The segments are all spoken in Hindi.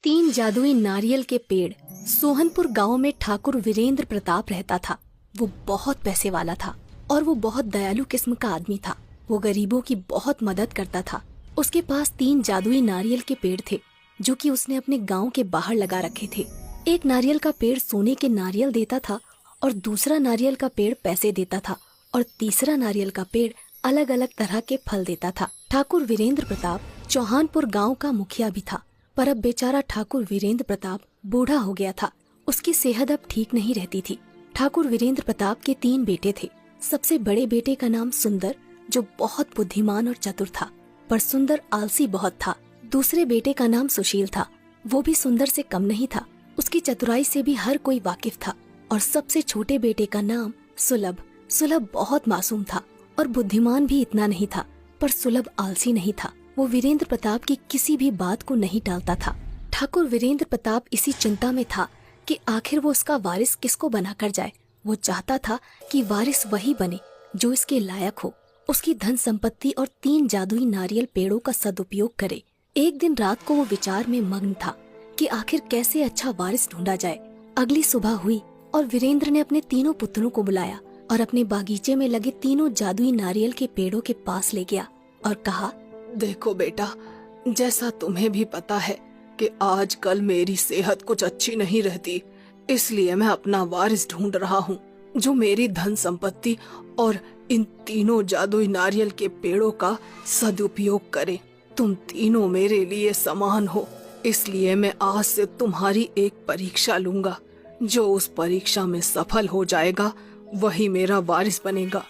3 जादुई नारियल के पेड़। सोहनपुर गांव में ठाकुर वीरेंद्र प्रताप रहता था। वो बहुत पैसे वाला था और वो बहुत दयालु किस्म का आदमी था। वो गरीबों की बहुत मदद करता था। उसके पास 3 जादुई नारियल के पेड़ थे जो कि उसने अपने गांव के बाहर लगा रखे थे। एक नारियल का पेड़ सोने के नारियल देता था और दूसरा नारियल का पेड़ पैसे देता था और तीसरा नारियल का पेड़ अलग अलग तरह के फल देता था। ठाकुर वीरेंद्र प्रताप चौहानपुर गांव का मुखिया भी था, पर अब बेचारा ठाकुर वीरेंद्र प्रताप बूढ़ा हो गया था। उसकी सेहत अब ठीक नहीं रहती थी। ठाकुर वीरेंद्र प्रताप के 3 बेटे थे। सबसे बड़े बेटे का नाम सुंदर, जो बहुत बुद्धिमान और चतुर था, पर सुंदर आलसी बहुत था। दूसरे बेटे का नाम सुशील था। वो भी सुंदर से कम नहीं था। उसकी चतुराई से भी हर कोई वाकिफ था। और सबसे छोटे बेटे का नाम सुलभ। सुलभ बहुत मासूम था और बुद्धिमान भी इतना नहीं था, पर सुलभ आलसी नहीं था। वो वीरेंद्र प्रताप की किसी भी बात को नहीं टालता था। ठाकुर वीरेंद्र प्रताप इसी चिंता में था कि आखिर वो उसका वारिस किसको बनाकर जाए। वो चाहता था कि वारिस वही बने जो इसके लायक हो, उसकी धन संपत्ति और 3 जादुई नारियल पेड़ों का सदुपयोग करे। एक दिन रात को वो विचार में मग्न था कि आखिर कैसे अच्छा वारिस ढूंढा जाए। अगली सुबह हुई और वीरेंद्र ने अपने तीनों पुत्रों को बुलाया और अपने बागीचे में लगे 3 जादुई नारियल के पेड़ों के पास ले गया और कहा, देखो बेटा, जैसा तुम्हें भी पता है कि आजकल मेरी सेहत कुछ अच्छी नहीं रहती, इसलिए मैं अपना वारिस ढूंढ रहा हूँ जो मेरी धन संपत्ति और इन 3 जादुई नारियल के पेड़ों का सदुपयोग करे। तुम तीनों मेरे लिए समान हो, इसलिए मैं आज से तुम्हारी एक परीक्षा लूंगा। जो उस परीक्षा में सफल हो जाएगा वही मेरा वारिस बनेगा।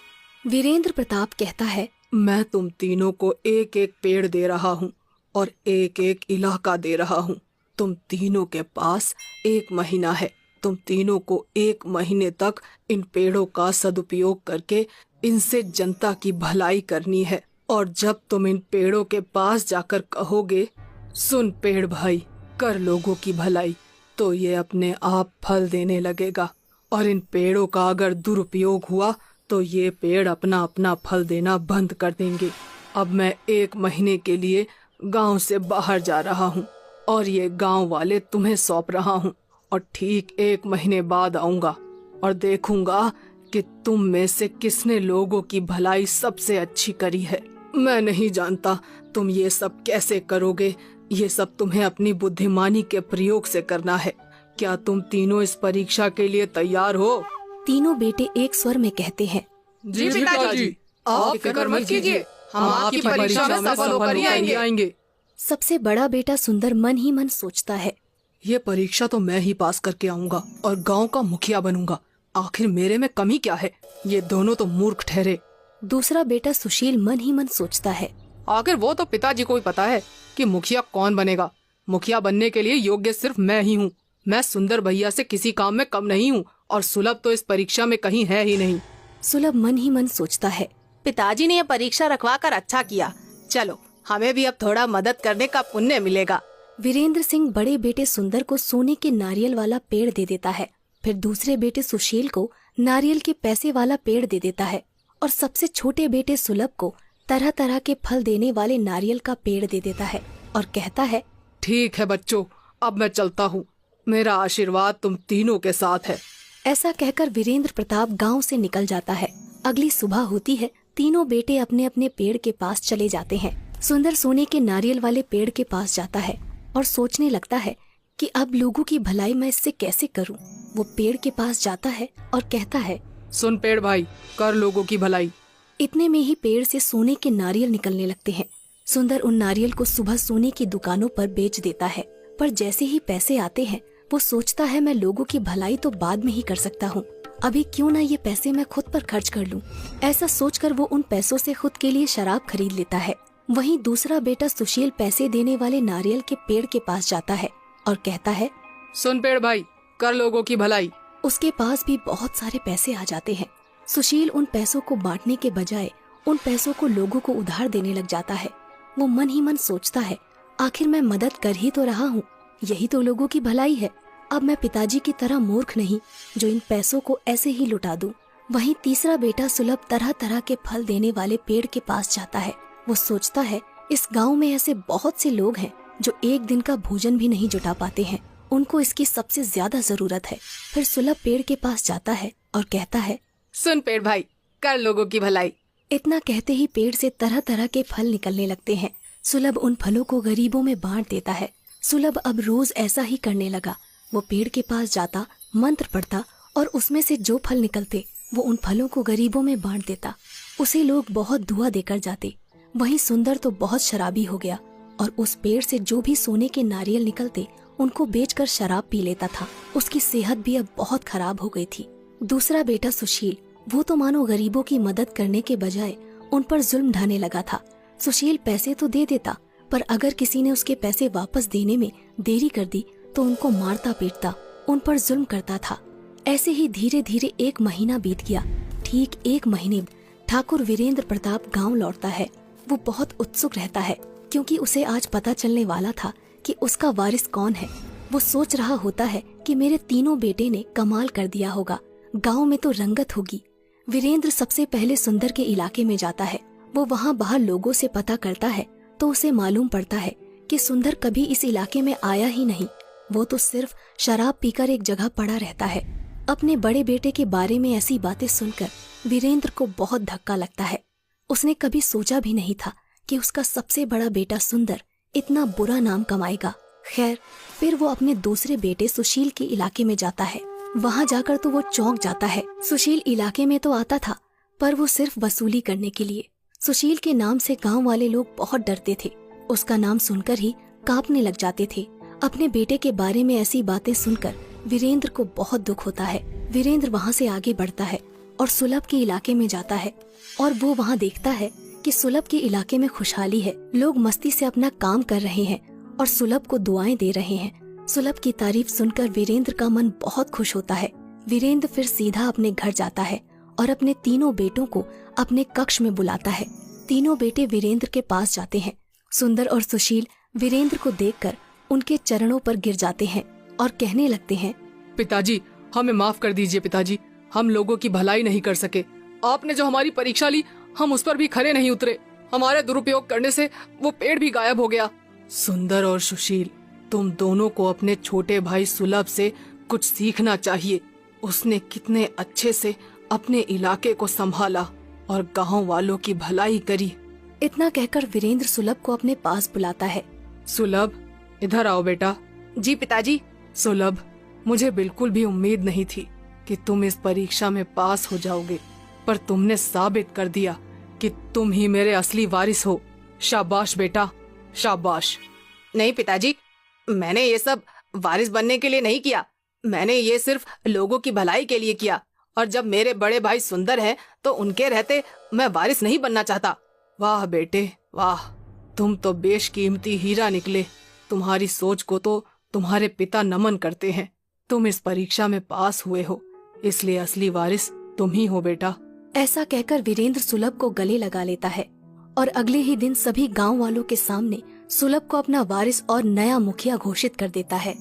वीरेंद्र प्रताप कहता है, मैं तुम तीनों को एक एक पेड़ दे रहा हूँ और एक एक इलाका दे रहा हूँ। तुम तीनों के पास 1 महीना है। तुम तीनों को 1 महीने तक इन पेड़ों का सदुपयोग करके इनसे जनता की भलाई करनी है। और जब तुम इन पेड़ों के पास जाकर कहोगे, सुन पेड़ भाई, कर लोगों की भलाई, तो ये अपने आप फल देने लगेगा। और इन पेड़ों का अगर दुरुपयोग हुआ तो ये पेड़ अपना अपना फल देना बंद कर देंगे। अब मैं 1 महीने के लिए गांव से बाहर जा रहा हूँ और ये गांव वाले तुम्हें सौंप रहा हूँ। और ठीक 1 महीने बाद आऊंगा और देखूंगा कि तुम में से किसने लोगों की भलाई सबसे अच्छी करी है। मैं नहीं जानता तुम ये सब कैसे करोगे। ये सब तुम्हें अपनी बुद्धिमानी के प्रयोग से करना है। क्या तुम तीनों इस परीक्षा के लिए तैयार हो? तीनों बेटे एक स्वर में कहते हैं, जी पिताजी, आप फिक्र मत कीजिए, हम आपकी परीक्षा में सफल होकर ही आएंगे। सबसे बड़ा बेटा सुंदर मन ही मन सोचता है, ये परीक्षा तो मैं ही पास करके आऊंगा और गांव का मुखिया बनूंगा। आखिर मेरे में कमी क्या है? ये दोनों तो मूर्ख ठहरे। दूसरा बेटा सुशील मन ही मन सोचता है, आखिर वो तो पिताजी को ही पता है कि मुखिया कौन बनेगा। मुखिया बनने के लिए योग्य सिर्फ मैं ही हूँ। मैं सुंदर भैया से किसी काम में कम नहीं हूँ और सुलभ तो इस परीक्षा में कहीं है ही नहीं। सुलभ मन ही मन सोचता है, पिताजी ने यह परीक्षा रखवा कर अच्छा किया। चलो, हमें भी अब थोड़ा मदद करने का पुण्य मिलेगा। वीरेंद्र सिंह बड़े बेटे सुंदर को सोने के नारियल वाला पेड़ दे देता है। फिर दूसरे बेटे सुशील को नारियल के पैसे वाला पेड़ दे देता है और सबसे छोटे बेटे सुलभ को तरह तरह के फल देने वाले नारियल का पेड़ दे देता है और कहता है, ठीक है बच्चों, अब मैं चलता हूँ। मेरा आशीर्वाद तुम तीनों के साथ है। ऐसा कहकर वीरेंद्र प्रताप गांव से निकल जाता है। अगली सुबह होती है। तीनों बेटे अपने अपने पेड़ के पास चले जाते हैं। सुंदर सोने के नारियल वाले पेड़ के पास जाता है और सोचने लगता है कि अब लोगों की भलाई मैं इससे कैसे करूं। वो पेड़ के पास जाता है और कहता है, सुन पेड़ भाई, कर लोगों की भलाई। इतने में ही पेड़ से सोने के नारियल निकलने लगते हैं। सुंदर उन नारियल को सुबह सोने की दुकानों पर बेच देता है, पर जैसे ही पैसे आते हैं वो सोचता है, मैं लोगों की भलाई तो बाद में ही कर सकता हूँ, अभी क्यों ना ये पैसे मैं खुद पर खर्च कर लूं। ऐसा सोचकर वो उन पैसों से खुद के लिए शराब खरीद लेता है। वहीं दूसरा बेटा सुशील पैसे देने वाले नारियल के पेड़ के पास जाता है और कहता है, सुन पेड़ भाई, कर लोगों की भलाई। उसके पास भी बहुत सारे पैसे आ जाते हैं। सुशील उन पैसों को बांटने के बजाय उन पैसों को लोगों को उधार देने लग जाता है। वो मन ही मन सोचता है, आखिर मैं मदद कर ही तो रहा हूँ, यही तो लोगों की भलाई है। अब मैं पिताजी की तरह मूर्ख नहीं जो इन पैसों को ऐसे ही लुटा दूं। वहीं तीसरा बेटा सुलभ तरह तरह के फल देने वाले पेड़ के पास जाता है। वो सोचता है, इस गांव में ऐसे बहुत से लोग हैं जो एक दिन का भोजन भी नहीं जुटा पाते हैं, उनको इसकी सबसे ज्यादा जरूरत है। फिर सुलभ पेड़ के पास जाता है और कहता है, सुन पेड़ भाई, कर लोगों की भलाई। इतना कहते ही पेड़ से तरह तरह के फल निकलने लगते हैं। सुलभ उन फलों को गरीबों में बांट देता है। सुलभ अब रोज ऐसा ही करने लगा। वो पेड़ के पास जाता, मंत्र पढ़ता और उसमें से जो फल निकलते वो उन फलों को गरीबों में बांट देता। उसे लोग बहुत दुआ देकर जाते। वहीं सुंदर तो बहुत शराबी हो गया और उस पेड़ से जो भी सोने के नारियल निकलते उनको बेचकर शराब पी लेता था। उसकी सेहत भी अब बहुत खराब हो गई थी। दूसरा बेटा सुशील, वो तो मानो गरीबों की मदद करने के बजाय उन पर जुल्म ढाने लगा था। सुशील पैसे तो दे देता, पर अगर किसी ने उसके पैसे वापस देने में देरी कर दी तो उनको मारता पीटता, उन पर जुल्म करता था। ऐसे ही धीरे धीरे 1 महीना बीत गया। ठीक 1 महीने ठाकुर वीरेंद्र प्रताप गांव लौटता है। वो बहुत उत्सुक रहता है क्योंकि उसे आज पता चलने वाला था कि उसका वारिस कौन है। वो सोच रहा होता है कि मेरे तीनों बेटे ने कमाल कर दिया होगा, गांव में तो रंगत होगी। वीरेंद्र सबसे पहले सुंदर के इलाके में जाता है। वो वहाँ बाहर लोगों से पता करता है तो उसे मालूम पड़ता है कि सुंदर कभी इस इलाके में आया ही नहीं। वो तो सिर्फ शराब पीकर एक जगह पड़ा रहता है। अपने बड़े बेटे के बारे में ऐसी बातें सुनकर वीरेंद्र को बहुत धक्का लगता है। उसने कभी सोचा भी नहीं था कि उसका सबसे बड़ा बेटा सुंदर इतना बुरा नाम कमाएगा। खैर, फिर वो अपने दूसरे बेटे सुशील के इलाके में जाता है। वहाँ जाकर तो वो चौंक जाता है। सुशील इलाके में तो आता था, पर वो सिर्फ वसूली करने के लिए। सुशील के नाम से गांव वाले लोग बहुत डरते थे। उसका नाम सुनकर ही कांपने लग जाते थे। अपने बेटे के बारे में ऐसी बातें सुनकर वीरेंद्र को बहुत दुख होता है। वीरेंद्र वहाँ से आगे बढ़ता है और सुलभ के इलाके में जाता है और वो वहाँ देखता है कि सुलभ के इलाके में खुशहाली है। लोग मस्ती से अपना काम कर रहे हैं और सुलभ को दुआएं दे रहे हैं। सुलभ की तारीफ सुनकर वीरेंद्र का मन बहुत खुश होता है। वीरेंद्र फिर सीधा अपने घर जाता है और अपने तीनों बेटों को अपने कक्ष में बुलाता है। तीनों बेटे वीरेंद्र के पास जाते हैं। सुंदर और सुशील वीरेंद्र को देखकर उनके चरणों पर गिर जाते हैं और कहने लगते हैं, पिताजी, हमें माफ कर दीजिए पिताजी। हम लोगों की भलाई नहीं कर सके। आपने जो हमारी परीक्षा ली, हम उस पर भी खरे नहीं उतरे। हमारे दुरुपयोग करने से वो पेड़ भी गायब हो गया। सुंदर और सुशील, तुम दोनों को अपने छोटे भाई सुलभ से कुछ सीखना चाहिए। उसने कितने अच्छे से अपने इलाके को संभाला और गांव वालों की भलाई करी। इतना कहकर वीरेंद्र सुलभ को अपने पास बुलाता है। सुलभ, इधर आओ बेटा। जी पिताजी। सुलभ, मुझे बिल्कुल भी उम्मीद नहीं थी कि तुम इस परीक्षा में पास हो जाओगे, पर तुमने साबित कर दिया कि तुम ही मेरे असली वारिस हो। शाबाश बेटा, शाबाश। नहीं पिताजी, मैंने ये सब वारिस बनने के लिए नहीं किया। मैंने ये सिर्फ लोगों की भलाई के लिए किया। और जब मेरे बड़े भाई सुंदर हैं तो उनके रहते मैं वारिस नहीं बनना चाहता। वाह बेटे वाह, तुम तो बेशकीमती हीरा निकले। तुम्हारी सोच को तो तुम्हारे पिता नमन करते हैं। तुम इस परीक्षा में पास हुए हो, इसलिए असली वारिस तुम ही हो बेटा। ऐसा कहकर वीरेंद्र सुलभ को गले लगा लेता है और अगले ही दिन सभी गांव वालों के सामने सुलभ को अपना वारिस और नया मुखिया घोषित कर देता है।